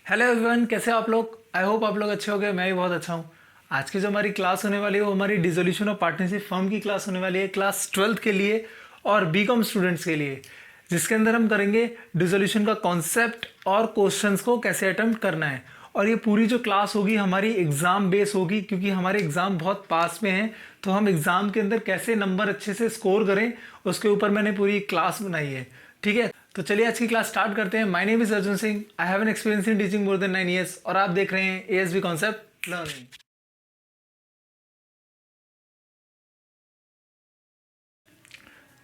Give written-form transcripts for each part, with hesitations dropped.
Hello everyone, कैसे आप लोग। आई होप आप लोग अच्छे हो गए। मैं भी बहुत अच्छा हूँ। आज की जो हमारी क्लास होने वाली है वो हमारी डिसोल्यूशन ऑफ पार्टनरशिप फर्म की क्लास होने वाली है, क्लास 12th के लिए और बीकॉम स्टूडेंट्स के लिए, जिसके अंदर हम करेंगे डिसोल्यूशन का कॉन्सेप्ट और क्वेश्चंस को कैसे अटेम्प्ट करना है। और ये पूरी जो क्लास होगी हमारी एग्ज़ाम बेस होगी, क्योंकि हमारे एग्ज़ाम बहुत पास में हैं, तो हम एग्ज़ाम के अंदर कैसे नंबर अच्छे से स्कोर करें उसके ऊपर मैंने पूरी क्लास बनाई है। ठीक है, तो चलिए आज की क्लास स्टार्ट करते हैं। My name is Arjun Singh. I have an experience in teaching more than 9 years और आप देख रहे हैं एएसबी कॉन्सेप्ट लर्निंग।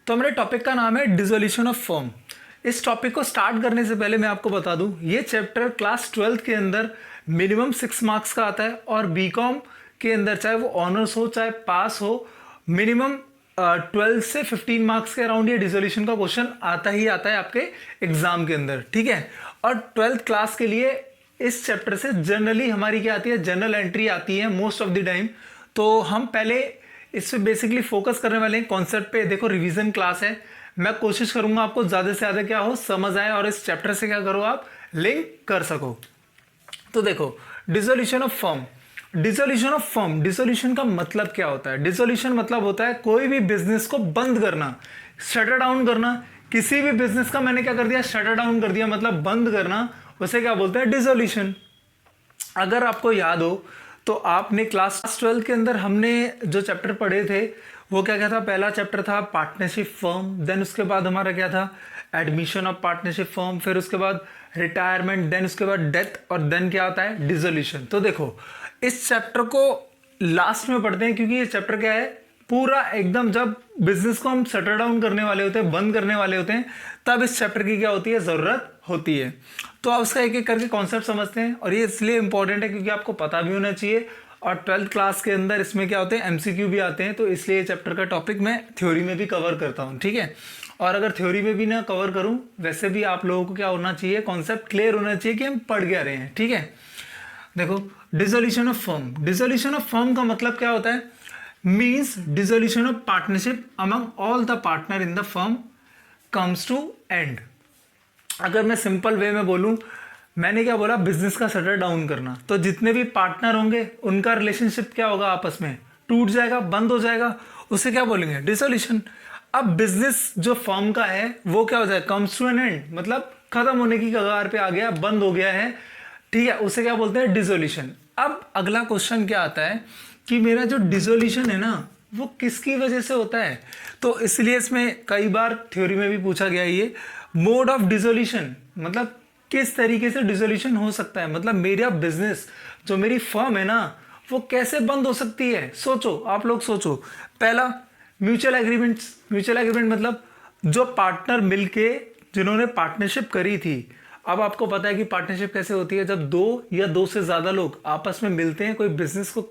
तो हमारे टॉपिक का नाम है डिसोल्यूशन ऑफ फर्म। इस टॉपिक को स्टार्ट करने से पहले मैं आपको बता दूं, ये चैप्टर क्लास 12th के अंदर मिनिमम 6 मार्क्स का आता है और बीकॉम के अंदर चाहे वो ऑनर्स हो चाहे पास हो, मिनिमम 12 से 15 मार्क्स के अराउंड ये डिसोल्यूशन का क्वेश्चन आता ही आता है आपके एग्जाम के अंदर। ठीक है, और 12th क्लास के लिए इस चैप्टर से जनरली हमारी क्या आती है, जनरल एंट्री आती है मोस्ट ऑफ द टाइम। तो हम पहले इस पे बेसिकली फोकस करने वाले हैं कॉन्सेप्ट पे। देखो रिवीजन क्लास है, मैं कोशिश करूंगा आपको ज़्यादा से ज़्यादा क्या हो समझ आए और इस चैप्टर से क्या करो आप लिंक कर सको। तो देखो dissolution of firm, dissolution of firm, dissolution का मतलब क्या होता है। डिसोल्यूशन मतलब होता है कोई भी बिजनेस को बंद करना, शटर डाउन करना। किसी भी बिजनेस का मैंने क्या कर दिया, शटर डाउन कर दिया, मतलब बंद करना, उसे क्या बोलते हैं, डिसोल्यूशन। अगर आपको याद हो तो आपने क्लास 12 के अंदर हमने जो चैप्टर पढ़े थे वो क्या क्या था। पहला चैप्टर था पार्टनरशिप फर्म, देन उसके बाद हमारा क्या था, एडमिशन ऑफ पार्टनरशिप फर्म, फिर उसके बाद रिटायरमेंट, देन उसके बाद डेथ, और देन क्या होता है, डिसोल्यूशन। तो देखो इस चैप्टर को लास्ट में पढ़ते हैं, क्योंकि ये चैप्टर क्या है, पूरा एकदम जब बिजनेस को हम शटर डाउन करने वाले होते हैं, बंद करने वाले होते हैं, तब इस चैप्टर की क्या होती है, ज़रूरत होती है। तो आप उसका एक एक करके कॉन्सेप्ट समझते हैं, और ये इसलिए इंपॉर्टेंट है क्योंकि आपको पता भी होना चाहिए। और 12th क्लास के अंदर इसमें क्या होते हैं, एमसीक्यू भी आते हैं, तो इसलिए चैप्टर का टॉपिक मैं थ्योरी में भी कवर करता हूँ। ठीक है, और अगर थ्योरी में भी ना कवर करूँ, वैसे भी आप लोगों को क्या होना चाहिए, कॉन्सेप्ट क्लियर होना चाहिए कि हम पढ़ क्या रहे हैं। ठीक है, देखो dissolution of firm, dissolution of firm का मतलब क्या होता है, means dissolution of partnership among all the partner in the firm comes to end. अगर मैं सिंपल वे में बोलूं, मैंने क्या बोला, बिजनेस का शटर डाउन करना, तो जितने भी पार्टनर होंगे उनका रिलेशनशिप क्या होगा, आपस में टूट जाएगा, बंद हो जाएगा, उसे क्या बोलेंगे, डिसोल्यूशन। अब बिजनेस जो फर्म का है वो क्या हो जाएगा, कम्स टू एन एंड, मतलब खत्म होने की कगार पे आ गया, बंद हो गया है। ठीक है, उसे क्या बोलते हैं, डिसोल्यूशन। अब अगला क्वेश्चन क्या आता है कि मेरा जो डिसोल्यूशन है ना वो किसकी वजह से होता है। तो इसलिए इसमें कई बार थ्योरी में भी पूछा गया ये मोड ऑफ डिसोल्यूशन, मतलब किस तरीके से डिसोल्यूशन हो सकता है, मतलब मेरा बिजनेस जो मेरी फर्म है ना वो कैसे बंद हो सकती है। सोचो, आप लोग सोचो। पहला म्यूचुअल एग्रीमेंट, म्यूचुअल एग्रीमेंट मतलब जो पार्टनर मिलके जिन्होंने पार्टनरशिप करी थी। अब आपको पता है कि पार्टनरशिप कैसे होती है, जब दो या दो से ज़्यादा लोग आपस में मिलते हैं कोई बिजनेस को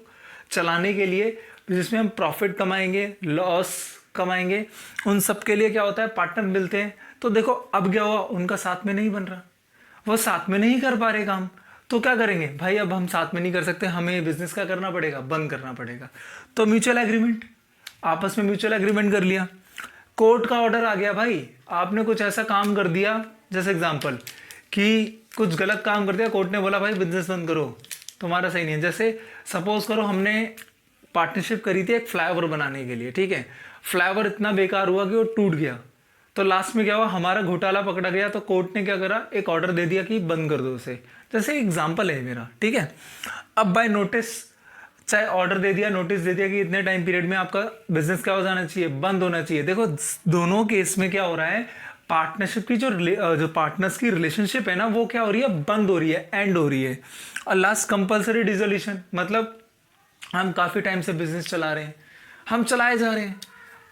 चलाने के लिए, जिसमें हम प्रॉफिट कमाएंगे, लॉस कमाएंगे, उन सब के लिए क्या होता है, पार्टनर मिलते हैं। तो देखो अब क्या हुआ, उनका साथ में नहीं बन रहा, वो साथ में नहीं कर पा रहे काम, तो क्या करेंगे भाई, अब हम साथ में नहीं कर सकते, हमें बिजनेस क्या करना पड़ेगा, बंद करना पड़ेगा। तो म्यूचुअल एग्रीमेंट, आपस में म्यूचुअल एग्रीमेंट कर लिया। कोर्ट का ऑर्डर आ गया, भाई आपने कुछ ऐसा काम कर दिया, जैसे एग्जांपल कि कुछ गलत काम कर दिया, कोर्ट ने बोला भाई बिजनेस बंद करो, तुम्हारा सही नहीं है। जैसे सपोज करो हमने पार्टनरशिप करी थी एक फ्लाईओवर बनाने के लिए, ठीक है, फ्लाईओवर इतना बेकार हुआ कि वो टूट गया, तो लास्ट में क्या हुआ, हमारा घोटाला पकड़ा गया, तो कोर्ट ने क्या करा, एक ऑर्डर दे दिया कि बंद कर दो उसे। जैसे एग्जांपल है मेरा, ठीक है। अब बाय नोटिस, चाहे ऑर्डर दे दिया, नोटिस दे दिया कि इतने टाइम पीरियड में आपका बिजनेस क्या हो जाना चाहिए, बंद होना चाहिए। देखो दोनों केस में क्या हो रहा है, पार्टनरशिप की जो पार्टनर्स की रिलेशनशिप है ना वो क्या हो रही है, बंद हो रही है, एंड हो रही है। और लास्ट कंपल्सरी डिसोल्यूशन, मतलब हम काफ़ी टाइम से बिजनेस चला रहे हैं, हम चलाए जा रहे हैं,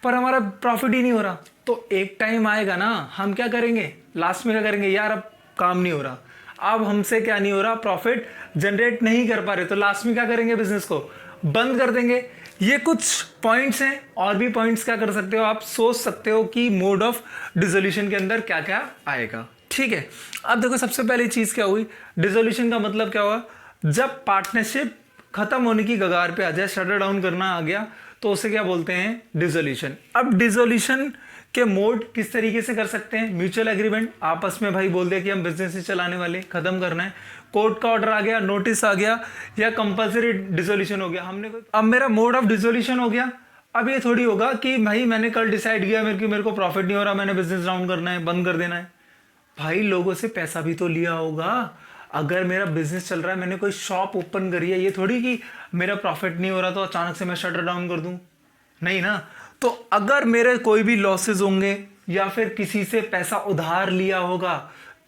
पर हमारा प्रॉफिट ही नहीं हो रहा। तो एक टाइम आएगा ना, हम क्या करेंगे, लास्ट में क्या करेंगे, यार अब काम नहीं हो रहा, अब हमसे क्या नहीं हो रहा, प्रॉफिट जनरेट नहीं कर पा रहे, तो लास्ट में क्या करेंगे, बिजनेस को बंद कर देंगे। ये कुछ पॉइंट्स हैं, और भी पॉइंट्स क्या कर सकते हो, आप सोच सकते हो कि मोड ऑफ डिसोल्यूशन के अंदर क्या क्या आएगा। ठीक है, अब देखो सबसे पहली चीज़ क्या हुई, डिसोल्यूशन का मतलब क्या हुआ, जब पार्टनरशिप खत्म होने की कगार पे आ जाए, शटर डाउन करना आ गया, तो उसे क्या बोलते हैं, डिसोल्यूशन। अब डिसोल्यूशन के मोड किस तरीके से कर सकते हैं, म्यूचुअल एग्रीमेंट, आपस में भाई बोल दिया कि हम बिजनेस ही चलाने वाले, खत्म करना है। कोर्ट का ऑर्डर आ गया, नोटिस आ गया, या कंपलसरी डिसोल्यूशन हो गया, अब मेरा मोड ऑफ डिसोल्यूशन हो गया। अब ये थोड़ी होगा कि भाई मैंने कल डिसाइड किया मेरे को प्रॉफिट नहीं हो रहा, मैंने बिजनेस डाउन करना है, बंद कर देना है। भाई लोगों से पैसा भी तो लिया होगा। अगर मेरा बिजनेस चल रहा है, मैंने कोई शॉप ओपन करी है, ये थोड़ी कि मेरा प्रॉफिट नहीं हो रहा तो अचानक से मैं शटर डाउन कर दूं, नहीं ना। तो अगर मेरे कोई भी लॉसेस होंगे या फिर किसी से पैसा उधार लिया होगा,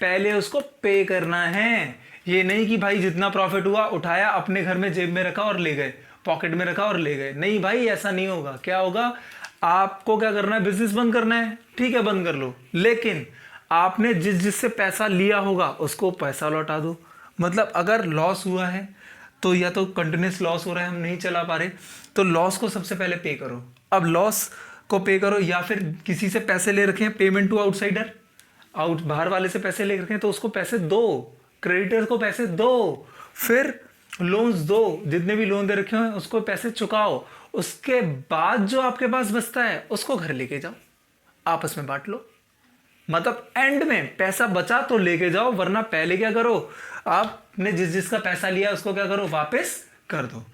पहले उसको पे करना है। ये नहीं कि भाई जितना प्रॉफिट हुआ उठाया, अपने घर में जेब में रखा और ले गए, पॉकेट में रखा और ले गए। नहीं भाई, ऐसा नहीं होगा। क्या होगा, आपको क्या करना है, बिजनेस बंद करना है, ठीक है बंद कर लो, लेकिन आपने जिससे पैसा लिया होगा उसको पैसा लौटा दो। मतलब अगर लॉस हुआ है तो या तो कंटिन्यूस लॉस हो रहा है, हम नहीं चला पा रहे, तो लॉस को सबसे पहले पे करो। अब लॉस को पे करो, या फिर किसी से पैसे ले रखे हैं, पेमेंट टू आउटसाइडर, बाहर वाले से पैसे ले रखे हैं तो उसको पैसे दो, क्रेडिटर को पैसे दो, फिर लोन्स दो, जितने भी लोन दे रखे हैं उसको पैसे चुकाओ। उसके बाद जो आपके पास बचता है उसको घर लेके जाओ, आपस में बांट लो। मतलब एंड में पैसा बचा तो लेके जाओ, वरना पहले क्या करो, आपने जिसका पैसा लिया उसको क्या करो, वापस कर दो।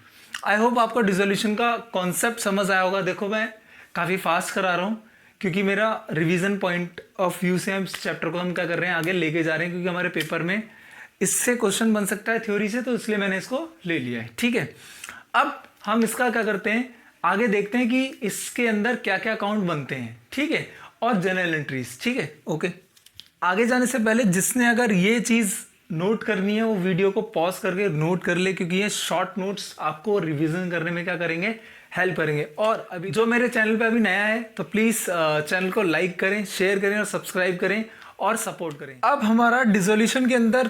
आई होप आपको डिसोल्यूशन का कॉन्सेप्ट समझ आया होगा। देखो मैं काफ़ी फास्ट करा रहा हूँ क्योंकि मेरा रिवीजन पॉइंट ऑफ व्यू से हम इस चैप्टर को हम क्या कर रहे हैं, आगे लेके जा रहे हैं, क्योंकि हमारे पेपर में इससे क्वेश्चन बन सकता है थ्योरी से, तो इसलिए मैंने इसको ले लिया है। ठीक है, अब हम इसका क्या करते हैं, आगे देखते हैं कि इसके अंदर क्या क्या अकाउंट बनते हैं। ठीक है, और जनरल एंट्रीज। ठीक है, ओके। आगे जाने से पहले जिसने अगर ये चीज़ नोट करनी है वो वीडियो को पॉज करके नोट कर ले, क्योंकि ये शॉर्ट नोट्स आपको रिवीजन करने में क्या करेंगे, हेल्प करेंगे। और अभी जो मेरे चैनल पे अभी नया है तो प्लीज़ चैनल को लाइक करें, शेयर करें और सब्सक्राइब करें और सपोर्ट करें। अब हमारा डिसोल्यूशन के अंदर,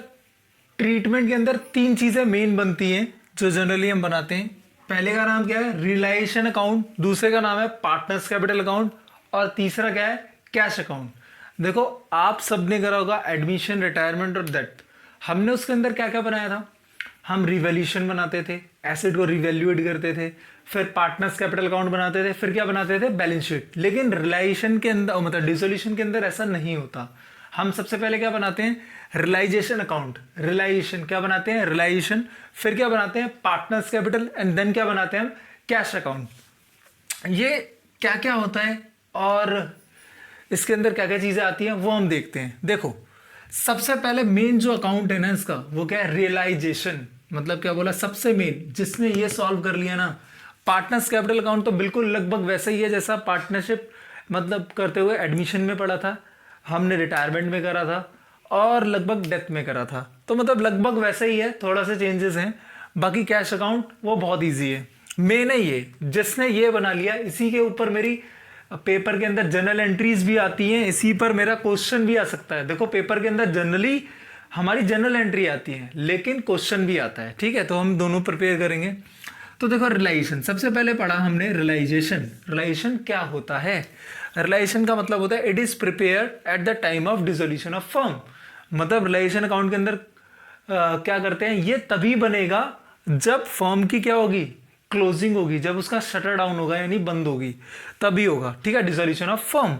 ट्रीटमेंट के अंदर 3 चीज़ें मेन बनती हैं जो जनरली हम बनाते हैं। पहले का नाम क्या है, रियलाइजेशन अकाउंट, दूसरे का नाम है पार्टनर्स कैपिटल अकाउंट, और तीसरा क्या है, कैश अकाउंट। देखो आप सबने करा होगा एडमिशन, रिटायरमेंट और डेट। हमने उसके अंदर क्या क्या बनाया था, हम रिवैल्यूएशन बनाते थे, एसेट को रिवैल्यूएट करते थे, फिर पार्टनर्स कैपिटल अकाउंट बनाते थे, फिर क्या बनाते थे, बैलेंस शीट। लेकिन रियलाइजेशन के अंदर, मतलब डिसोल्यूशन के अंदर ऐसा नहीं होता। हम सबसे पहले क्या बनाते हैं, रियलाइजेशन अकाउंट। रियलाइजेशन क्या बनाते हैं, रियलाइजेशन, फिर क्या बनाते हैं, पार्टनर्स कैपिटल, एंड देन क्या बनाते हैं हम, कैश अकाउंट। ये क्या क्या होता है और इसके अंदर क्या क्या चीज़ें आती हैं वो हम देखते हैं। देखो सबसे पहले मेन जो अकाउंट है ना इसका, वो क्या है, रियलाइजेशन। मतलब क्या बोला, सबसे मेन, जिसने ये सॉल्व कर लिया ना। पार्टनर्स कैपिटल अकाउंट तो बिल्कुल लगभग वैसा ही है जैसा पार्टनरशिप मतलब करते हुए एडमिशन में पढ़ा था, हमने रिटायरमेंट में करा था और लगभग डेथ में करा था। तो मतलब लगभग वैसा ही है, थोड़ा सा चेंजेस हैं। बाकी कैश अकाउंट वो बहुत ईजी है। मेन है ये, जिसने ये बना लिया, इसी के ऊपर मेरी पेपर के अंदर जनरल एंट्रीज भी आती हैं, इसी पर मेरा क्वेश्चन भी आ सकता है। देखो पेपर के अंदर जनरली हमारी जनरल एंट्री आती है, लेकिन क्वेश्चन भी आता है। ठीक है, तो हम दोनों प्रिपेयर करेंगे। तो देखो रियलाइजेशन, सबसे पहले पढ़ा हमने रियलाइजेशन। रियलाइजेशन क्या होता है, रियलाइजेशन का मतलब होता है it is prepared at the time of dissolution of firm. मतलब रियलाइजेशन अकाउंट के अंदर क्या करते हैं, ये तभी बनेगा जब फर्म की क्या होगी, क्लोजिंग होगी, जब उसका शटर डाउन होगा यानी बंद होगी, तभी होगा। ठीक है, dissolution of firm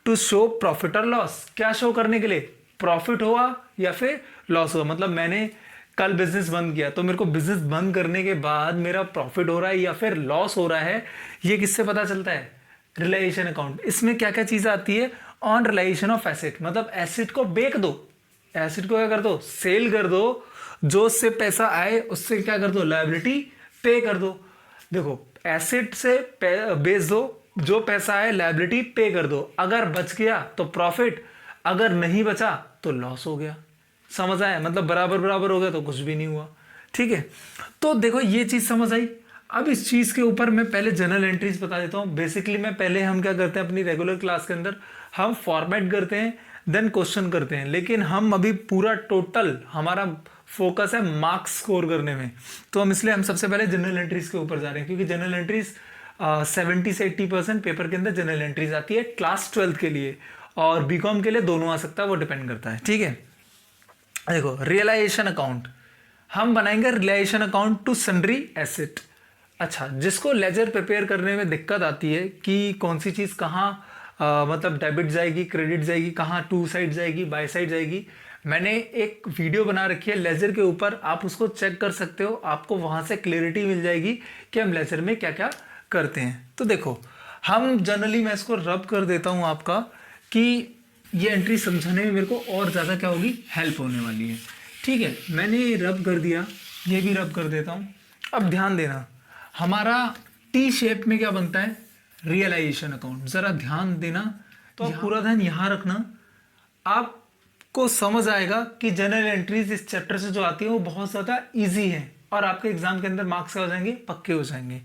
to show profit और लॉस। क्या शो करने के लिए, प्रॉफिट हुआ या फिर लॉस हुआ। मतलब मैंने कल बिजनेस बंद किया तो मेरे को बिजनेस बंद करने के बाद मेरा प्रॉफिट हो रहा है या फिर लॉस हो रहा है, ये किससे पता चलता है, रियलाइजेशन अकाउंट। इसमें क्या क्या चीज़ आती है, ऑन रियलाइजेशन ऑफ एसेट, मतलब एसेट को बेच दो, एसेट को क्या कर दो, सेल कर दो, जो उससे पैसा आए उससे क्या कर दो, लायबिलिटी पे कर दो। देखो एसेट से बेच दो, जो पैसा है लायबिलिटी पे कर दो। अगर बच गया तो प्रॉफिट, अगर नहीं बचा तो लॉस हो गया। समझ आया, मतलब बराबर बराबर हो गया तो कुछ भी नहीं हुआ। ठीक है, तो देखो ये चीज़ समझ आई। अब इस चीज़ के ऊपर मैं पहले जनरल एंट्रीज बता देता हूँ। बेसिकली मैं पहले हम क्या करते हैं अपनी रेगुलर क्लास के अंदर, हम फॉर्मेट करते हैं देन क्वेश्चन करते हैं, लेकिन हम अभी पूरा टोटल हमारा फोकस है मार्क्स स्कोर करने में। तो हम इसलिए हम सबसे पहले जनरल एंट्रीज के ऊपर जा रहे हैं, क्योंकि जनरल एंट्रीज 70 से 80% पेपर के अंदर जनरल एंट्रीज आती है क्लास 12 के लिए, और बीकॉम के लिए दोनों आ सकता है, वो डिपेंड करता है। ठीक है, देखो रियलाइजेशन अकाउंट हम बनाएंगे, realisation account to sundry asset. अच्छा, जिसको लेजर प्रिपेयर करने में दिक्कत आती है कि कौन सी चीज़ कहाँ मतलब डेबिट जाएगी, क्रेडिट जाएगी, कहाँ टू साइड जाएगी, बाय साइड जाएगी, मैंने एक वीडियो बना रखी है लेजर के ऊपर, आप उसको चेक कर सकते हो, आपको वहाँ से क्लैरिटी मिल जाएगी कि हम लेजर में क्या क्या करते हैं। तो देखो हम जनरली, मैं इसको रब कर देता हूँ आपका, कि ये एंट्री समझाने में मेरे को और ज़्यादा क्या होगी, हेल्प होने वाली है। ठीक है, मैंने ये रब कर दिया, ये भी रब कर देता हूँ। अब ध्यान देना, हमारा टी शेप में क्या बनता है, रियलाइजेशन अकाउंट। ज़रा ध्यान देना, तो पूरा ध्यान यहाँ रखना, आपको समझ आएगा कि जनरल एंट्रीज इस चैप्टर से जो आती है वो बहुत ज़्यादा ईजी है और आपके एग्जाम के अंदर मार्क्स हो जाएंगे, पक्के हो जाएंगे।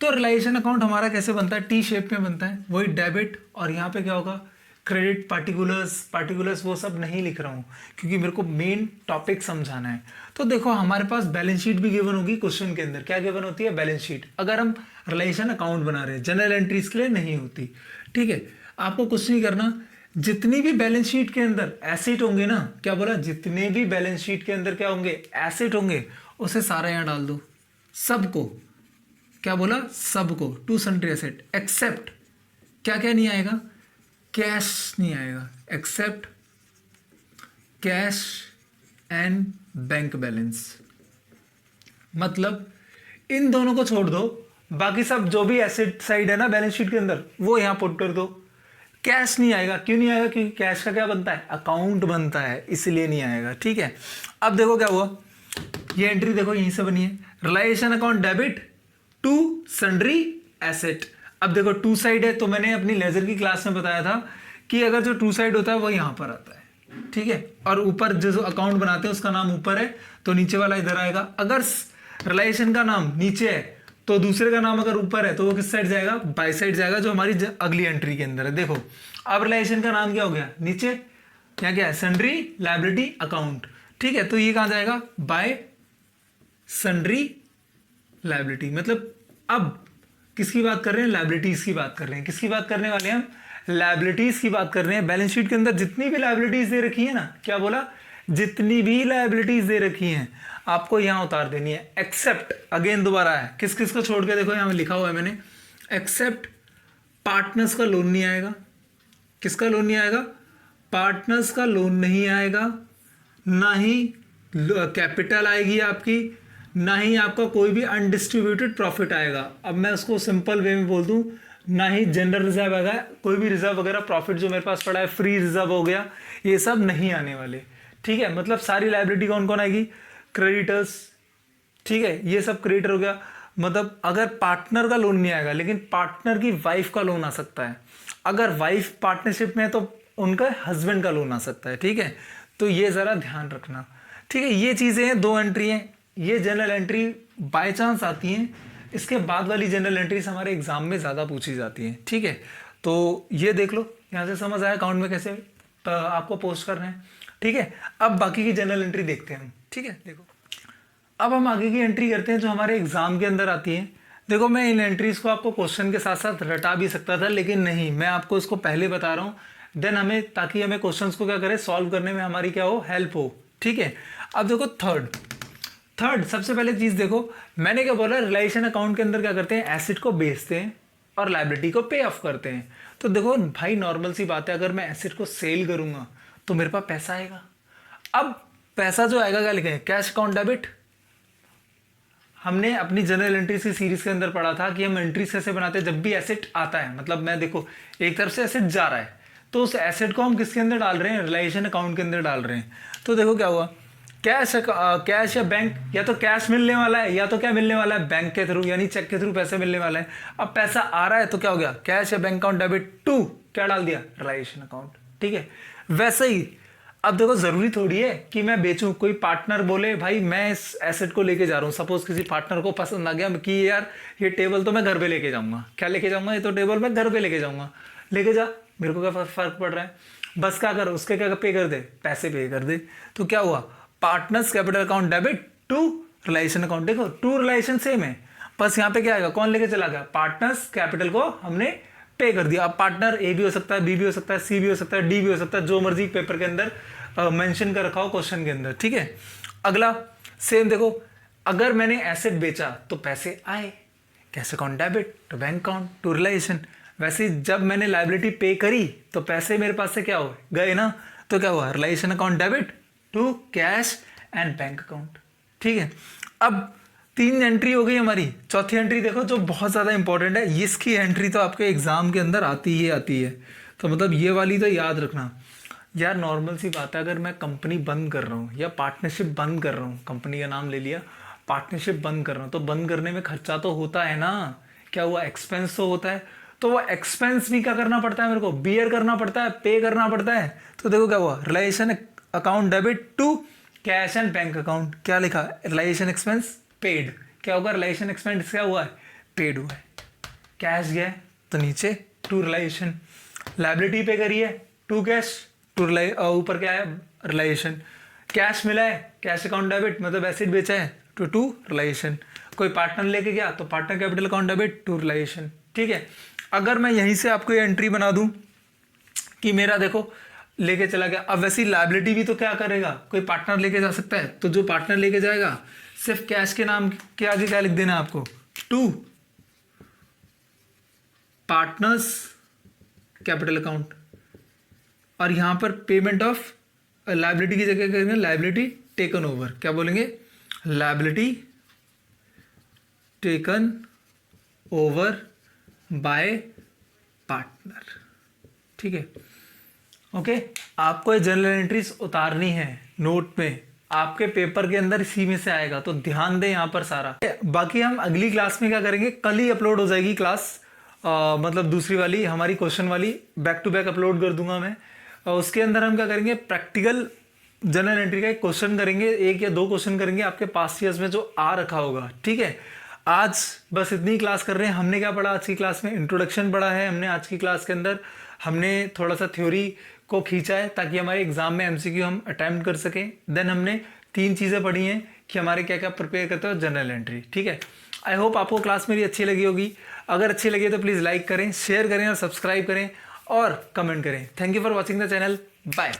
तो रियलाइजेशन अकाउंट हमारा कैसे बनता है, टी शेप में बनता है, वही डेबिट, और यहाँ पे क्या होगा, क्रेडिट। पार्टिकुलर्स वो सब नहीं लिख रहा हूँ क्योंकि मेरे को मेन टॉपिक समझाना है। तो देखो हमारे पास बैलेंस शीट भी गिवन होगी क्वेश्चन के अंदर। क्या गिवन होती है, बैलेंस शीट, अगर हम रिलेशन अकाउंट बना रहे हैं, जनरल एंट्रीज के लिए नहीं होती। ठीक है, आपको कुछ नहीं करना, जितनी भी बैलेंस शीट के अंदर एसेट होंगे ना, क्या बोला, जितने भी बैलेंस शीट के अंदर क्या होंगे, एसेट होंगे, उसे सारा यहाँ डाल दो, सबको। क्या बोला, सबको, टू सन्ड्री एसेट, एक्सेप्ट क्या क्या नहीं आएगा, कैश नहीं आएगा, except cash and bank balance. मतलब इन दोनों को छोड़ दो, बाकी सब जो भी एसेट साइड है ना बैलेंस शीट के अंदर, वो यहां पुट कर दो। कैश नहीं आएगा, क्यों नहीं आएगा, क्योंकि कैश का क्या बनता है, अकाउंट बनता है, इसलिए नहीं आएगा। ठीक है, अब देखो क्या हुआ, ये एंट्री देखो यहीं से बनी है, realisation account debit to sundry asset. अब देखो टू साइड है, तो मैंने अपनी लेजर की क्लास में बताया था कि अगर जो टू साइड होता है वो यहां पर आता है। ठीक है, और ऊपर जो अकाउंट बनाते हैं उसका नाम ऊपर है, तो नीचे वाला इधर आएगा। अगर रियलाइजेशन का नाम नीचे है तो दूसरे का नाम अगर ऊपर है तो वो किस साइड जाएगा, बाई साइड जाएगा, जो हमारी अगली एंट्री के अंदर है। देखो अब रियलाइजेशन का नाम क्या हो गया, नीचे, यहाँ क्या है, सन्ड्री लायबिलिटी अकाउंट। ठीक है, तो ये कहाँ जाएगा, बाय सन्ड्री लायबिलिटी। मतलब अब किसकी बात कर रहे हैं, लायबिलिटीज की बात कर रहे हैं। किसकी बात करने वाले हैं हम, लायबिलिटीज की बात कर रहे हैं। बैलेंस शीट के अंदर जितनी भी लायबिलिटीज दे रखी है ना, क्या बोला, जितनी भी लायबिलिटीज दे रखी हैं आपको यहां उतार देनी है, एक्सेप्ट, अगेन दोबारा है, किस किस को छोड़ के, देखो यहां लिखा हुआ है मैंने, एक्सेप्ट पार्टनर्स का लोन नहीं आएगा। किसका लोन नहीं आएगा, पार्टनर्स का लोन नहीं आएगा, ना ही कैपिटल आएगी आपकी, ना ही आपका कोई भी अनडिस्ट्रीब्यूटेड प्रॉफिट आएगा। अब मैं उसको सिंपल वे में बोल दूं, ना ही जनरल रिजर्व आएगा, कोई भी रिजर्व वगैरह प्रॉफिट जो मेरे पास पड़ा है, फ्री रिजर्व हो गया, ये सब नहीं आने वाले। ठीक है, मतलब सारी लायबिलिटी कौन कौन आएगी, क्रेडिटर्स। ठीक है, ये सब क्रेडिटर हो गया। मतलब अगर पार्टनर का लोन नहीं आएगा, लेकिन पार्टनर की वाइफ का लोन आ सकता है। अगर वाइफ पार्टनरशिप में है तो उनका हस्बैंड का लोन आ सकता है। ठीक है, तो ये ज़रा ध्यान रखना। ठीक है, ये चीज़ें हैं, दो एंट्री हैं, ये जनरल एंट्री बाय चांस आती हैं। इसके बाद वाली जनरल एंट्रीज हमारे एग्जाम में ज़्यादा पूछी जाती हैं। ठीक है, तो ये देख लो, यहाँ से समझ आया अकाउंट में कैसे आपको पोस्ट करना है। ठीक है, अब बाकी की जनरल एंट्री देखते हैं हम। ठीक है, देखो अब हम आगे की एंट्री करते हैं जो हमारे एग्जाम के अंदर आती है। देखो मैं इन एंट्रीज को आपको क्वेश्चन के साथ साथ रटा भी सकता था, लेकिन नहीं, मैं आपको इसको पहले बता रहा हूँ, देन हमें, ताकि हमें क्वेश्चंस को क्या करें, सॉल्व करने में हमारी क्या हो, हेल्प हो। ठीक है, अब देखो थर्ड सबसे पहले चीज देखो, मैंने क्या बोला, रियलाइजेशन अकाउंट के अंदर क्या करते हैं, एसेट को बेचते हैं और लायबिलिटी को पे ऑफ करते हैं। तो देखो भाई नॉर्मल सी बात है, अगर मैं एसेट को सेल करूंगा तो मेरे पास पैसा आएगा। अब पैसा जो आएगा क्या लिखेंगे, कैश अकाउंट डेबिट। हमने अपनी जनरल एंट्रीज की सीरीज के अंदर पढ़ा था कि हम एंट्रीज कैसे बनाते हैं, जब भी एसेट आता है, मतलब मैं देखो एक तरफ से एसेट जा रहा है तो उस एसेट को हम किसके अंदर डाल रहे हैं, रियलाइजेशन अकाउंट के अंदर डाल रहे हैं। तो देखो क्या हुआ, कैश या बैंक, या तो कैश मिलने वाला है या तो क्या मिलने वाला है, बैंक के थ्रू, यानी चेक के थ्रू पैसे मिलने वाला है। अब पैसा आ रहा है तो क्या हो गया, कैश या बैंक अकाउंट डेबिट टू क्या डाल दिया, रियलाइजेशन अकाउंट। ठीक है, वैसे ही अब देखो जरूरी थोड़ी है कि मैं बेचूं, कोई पार्टनर बोले भाई मैं इस एसेट को लेके जा रहा हूं, सपोज किसी पार्टनर को पसंद आ गया कि यार ये टेबल तो मैं घर पे लेके जाऊंगा, क्या लेके जाऊंगा, ये तो टेबल मैं घर पे लेके जाऊंगा, लेके जा, मेरे को क्या फर्क पड़ रहा है, बस क्या कर, उसके क्या पे कर दे, पैसे पे कर दे। तो क्या हुआ, partners capital account debit to realisation account. देखो टू रियलाइजेशन सेम है, बस यहाँ पे क्या आएगा, कौन लेके चला गया, पार्टनर्स कैपिटल को हमने पे कर दिया। अब पार्टनर ए भी हो सकता है, बी भी हो सकता है, सी भी हो सकता है, डी भी हो सकता है, जो मर्जी पेपर के अंदर मेंशन कर रखा हो क्वेश्चन के अंदर। ठीक है, अगला सेम देखो, अगर मैंने एसेट बेचा तो पैसे आए, cash account debit to bank account to realisation. वैसे जब मैंने लायबिलिटी पे करी तो पैसे मेरे पास से क्या हो गए ना, तो क्या हुआ, realisation account debit to cash and bank account. ठीक है, अब 3 एंट्री हो गई हमारी। चौथी एंट्री देखो जो बहुत ज़्यादा इंपॉर्टेंट है, इसकी एंट्री तो आपके एग्जाम के अंदर आती ही आती है, तो मतलब ये वाली तो याद रखना यार। नॉर्मल सी बात है, अगर मैं कंपनी बंद कर रहा हूँ या पार्टनरशिप बंद कर रहा हूँ, कंपनी का नाम ले लिया, पार्टनरशिप बंद कर रहा हूँ, तो बंद करने में खर्चा तो होता है ना, क्या हुआ, एक्सपेंस तो होता है। तो वो एक्सपेंस भी क्या करना पड़ता है, मेरे को बियर करना पड़ता है, पे करना पड़ता है। तो देखो क्या हुआ, relation account debit to cash and bank account, क्या लिखा, रिलेशन एक्सपेंस पेड। क्या होगा, रिलेशन एक्सपेंस क्या हुआ है, पेड हुआ है। कैश गया है तो नीचे टू रिलेशन, लाइबिलिटी पे करी है टू कैश, टू ऊपर क्या है, रिलेशन। कैश मिला है, कैश अकाउंट डेबिट, मतलब एसिड बेचा है, टू रिलेशन। कोई पार्टनर लेके गया तो partner capital account debit to relation. ठीक है, अगर मैं यहीं से आपको ये एंट्री बना दूं कि मेरा देखो लेके चला गया, अब वैसी लाइबिलिटी भी तो क्या करेगा, कोई पार्टनर लेके जा सकता है, तो जो पार्टनर लेके जाएगा सिर्फ कैश के नाम के आगे क्या लिख देना आपको, टू पार्टनर्स कैपिटल अकाउंट, और यहां पर पेमेंट ऑफ लाइबिलिटी की जगह करेंगे लाइबिलिटी टेकन ओवर, क्या बोलेंगे, liability taken over by partner. ठीक है, ओके। आपको ये जनरल एंट्रीज उतारनी है नोट में, आपके पेपर के अंदर इसी में से आएगा, तो ध्यान दें यहाँ पर सारा। बाकी हम अगली क्लास में क्या करेंगे, कल ही अपलोड हो जाएगी क्लास, मतलब दूसरी वाली हमारी क्वेश्चन वाली बैक टू बैक अपलोड कर दूंगा मैं। उसके अंदर हम क्या करेंगे, प्रैक्टिकल जनरल एंट्री का एक क्वेश्चन करेंगे, 1 या 2 क्वेश्चन करेंगे आपके पास्ट ईयर्स में जो आ रखा होगा। ठीक है, आज बस इतनी क्लास कर रहे हैं। हमने क्या पढ़ा आज की क्लास में, इंट्रोडक्शन पढ़ा है हमने आज की क्लास के अंदर, हमने थोड़ा सा थ्योरी को खींचा है ताकि हमारे एग्जाम में एमसीक्यू हम अटेम्प्ट कर सकें। देन हमने 3 चीज़ें पढ़ी हैं कि हमारे क्या क्या प्रिपेयर करते हो जनरल एंट्री। ठीक है, आई होप आपको क्लास मेरी अच्छी लगी होगी। अगर अच्छी लगी तो प्लीज़ लाइक करें, शेयर करें और सब्सक्राइब करें और कमेंट करें। Thank you for watching the channel, bye.